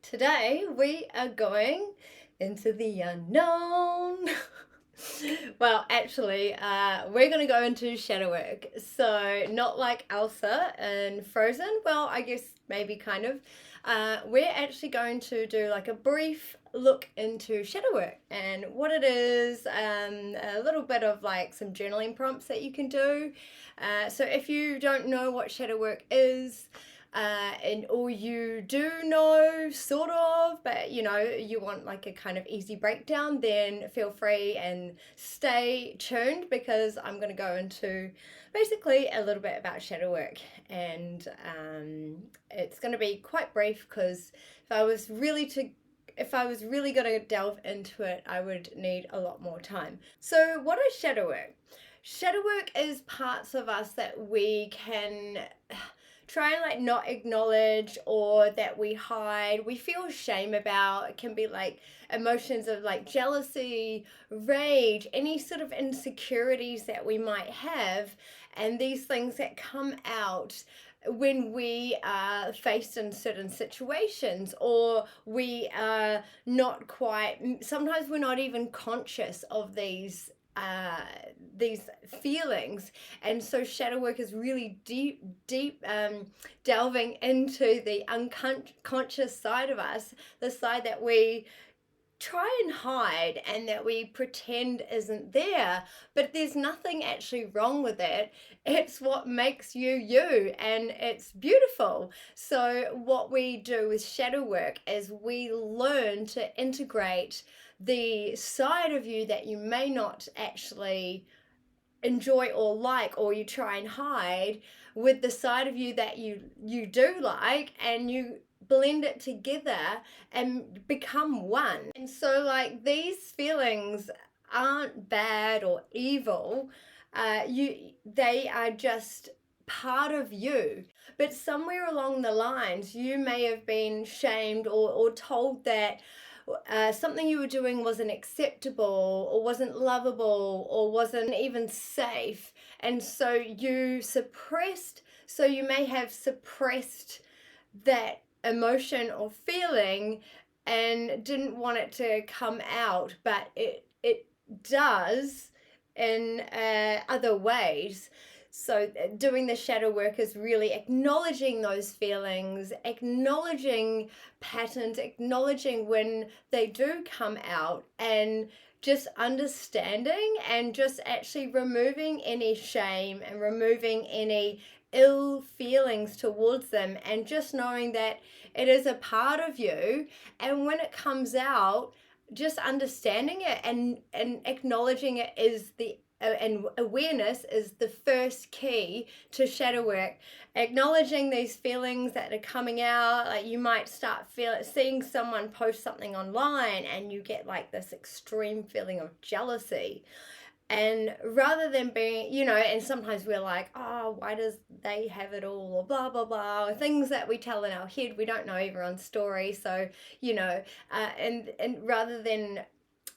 Today we are going into the unknown. Well, actually, we're going to go into shadow work. So, not like Elsa and Frozen. Well, I guess maybe kind of. We're actually going to do like a brief look into shadow work and what it is, a little bit of like some journaling prompts that you can do. So, if you don't know what shadow work is, or you do know sort of, but you want like a kind of easy breakdown, then feel free and stay tuned because I'm going to go into basically a little bit about shadow work, and it's going to be quite brief because if I was really going to delve into it, I would need a lot more time. So, what is shadow work? Shadow work is parts of us that we can try and like not acknowledge, or that we hide, we feel shame about. It can be like emotions of like jealousy, rage, any sort of insecurities that we might have, and these things that come out when we are faced in certain situations, or we are not quite, sometimes we're not even conscious of these feelings. And so shadow work is really deep delving into the unconscious side of us, the side that we try and hide and that we pretend isn't there, but there's nothing actually wrong with it. It's what makes you you, and it's beautiful. So what we do with shadow work is we learn to integrate the side of you that you may not actually enjoy or like, or you try and hide, with the side of you that you do like, and you blend it together and become one. And so like these feelings aren't bad or evil. They are just part of you, but somewhere along the lines you may have been shamed, or told that something you were doing wasn't acceptable, or wasn't lovable, or wasn't even safe. And so you may have suppressed that emotion or feeling and didn't want it to come out, but it does in other ways. So, doing the shadow work is really acknowledging those feelings, acknowledging patterns, acknowledging when they do come out, and just understanding and just actually removing any shame and removing any ill feelings towards them, and just knowing that it is a part of you. And when it comes out, just understanding it and acknowledging it is and awareness is the first key to shadow work. Acknowledging these feelings that are coming out, like you might start seeing someone post something online and you get like this extreme feeling of jealousy, and rather than being, and sometimes we're like, oh, why does they have it all, or blah blah blah, or things that we tell in our head. We don't know everyone's story. So and rather than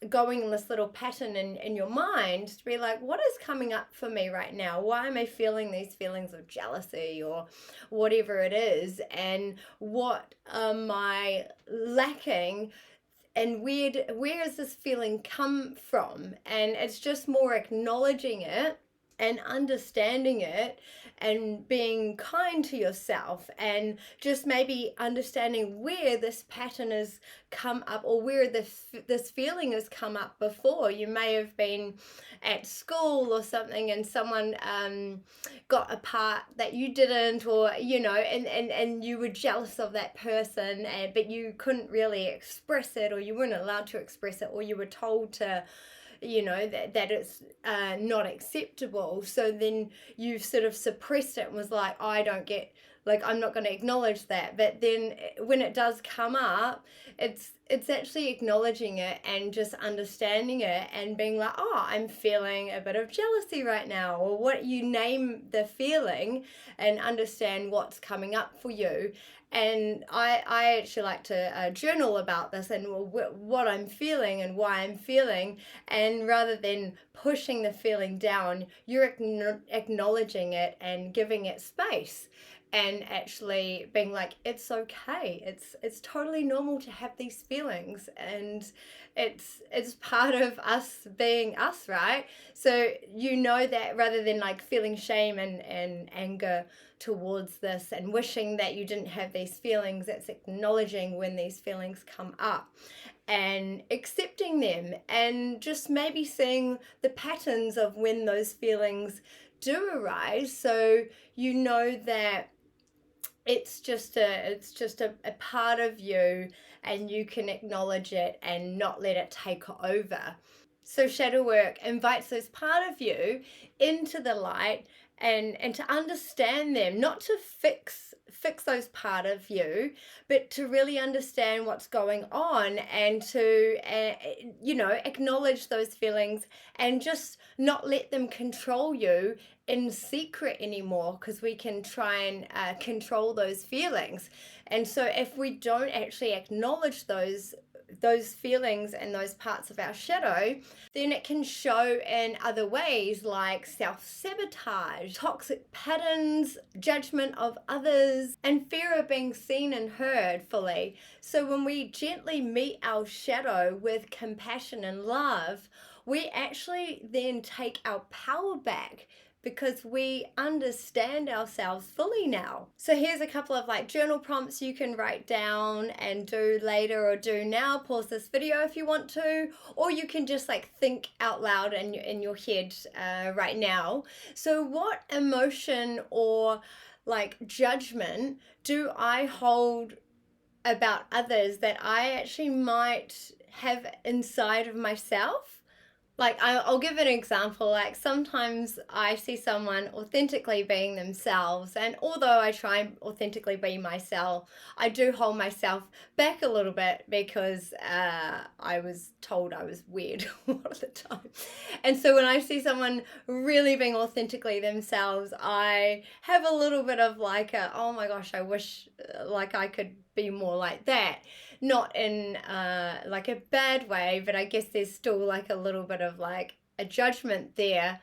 going in this little pattern in your mind, to be like, what is coming up for me right now? Why am I feeling these feelings of jealousy, or whatever it is, and what am I lacking, and where does this feeling come from? And it's just more acknowledging it and understanding it, and being kind to yourself, and just maybe understanding where this pattern has come up, or where this feeling has come up before. You may have been at school or something, and someone got a part that you didn't, or and you were jealous of that person, but you couldn't really express it, or you weren't allowed to express it, or you were told to, that it's not acceptable. So then you sort of suppressed it and was like, I don't get, like, I'm not going to acknowledge that. But then when it does come up, it's actually acknowledging it and just understanding it, and being like, oh, I'm feeling a bit of jealousy right now, or what, you name the feeling and understand what's coming up for you. And I actually like to journal about this, and what I'm feeling and why I'm feeling. And rather than pushing the feeling down, you're acknowledging it and giving it space. and actually being like, it's okay, it's totally normal to have these feelings, and it's part of us being us, right? So you know that rather than like feeling shame and anger towards this and wishing that you didn't have these feelings, it's acknowledging when these feelings come up and accepting them, and just maybe seeing the patterns of when those feelings do arise, so you know that it's just a part of you, and you can acknowledge it and not let it take over. So shadow work invites those part of you into the light, and to understand them, not to fix those part of you, but to really understand what's going on, and to acknowledge those feelings, and just not let them control you in secret anymore, because we can try and control those feelings. And so if we don't actually acknowledge those feelings and those parts of our shadow, then it can show in other ways, like self-sabotage, toxic patterns, judgment of others, and fear of being seen and heard fully. So when we gently meet our shadow with compassion and love, we actually then take our power back, because we understand ourselves fully now. So here's a couple of like journal prompts you can write down and do later, or do now. Pause this video if you want to, or you can just like think out loud in your head right now. So what emotion or like judgment do I hold about others that I actually might have inside of myself? Like, I'll give an example. Like, sometimes I see someone authentically being themselves, and although I try and authentically be myself, I do hold myself back a little bit, because I was told I was weird a lot of the time. And so when I see someone really being authentically themselves, I have a little bit of like oh my gosh, I wish like I could be more like that. Not in like a bad way, but I guess there's still like a little bit of like a judgment there,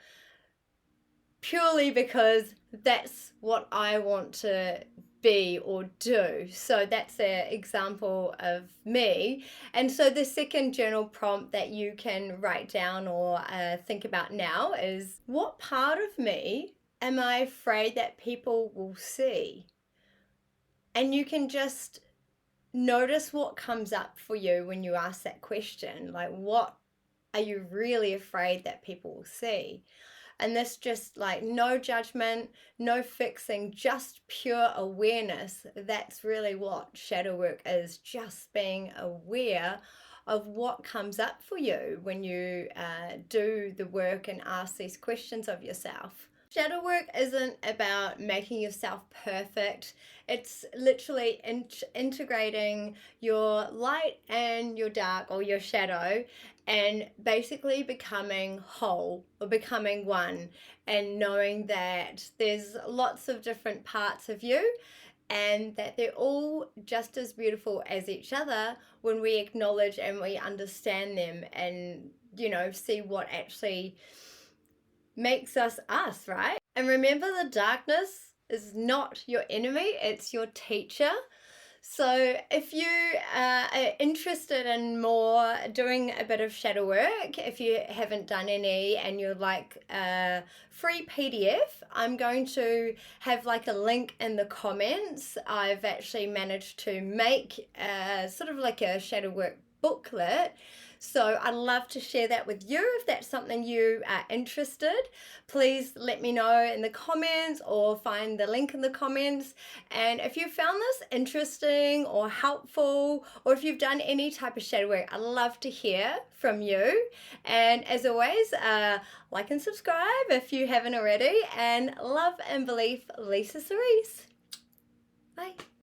purely because that's what I want to be or do. So that's an example of me. And so the second journal prompt that you can write down or think about now is, what part of me am I afraid that people will see? And you can just notice what comes up for you when you ask that question. Like, what are you really afraid that people will see? And this just like no judgment, no fixing, just pure awareness. That's really what shadow work is, just being aware of what comes up for you when you do the work and ask these questions of yourself. Shadow work isn't about making yourself perfect. It's literally integrating your light and your dark, or your shadow, and basically becoming whole, or becoming one, and knowing that there's lots of different parts of you, and that they're all just as beautiful as each other when we acknowledge and we understand them, and see what actually makes us us, right? And remember, the darkness is not your enemy, it's your teacher. So if you are interested in more doing a bit of shadow work, if you haven't done any and you'd like a free PDF, I'm going to have like a link in the comments. I've actually managed to make sort of like a shadow work booklet. So I'd love to share that with you. If that's something you are interested, please let me know in the comments, or find the link in the comments. And if you found this interesting or helpful, or if you've done any type of shadow work, I'd love to hear from you. And as always, like and subscribe if you haven't already. And love and belief, Lisa Cerise. Bye.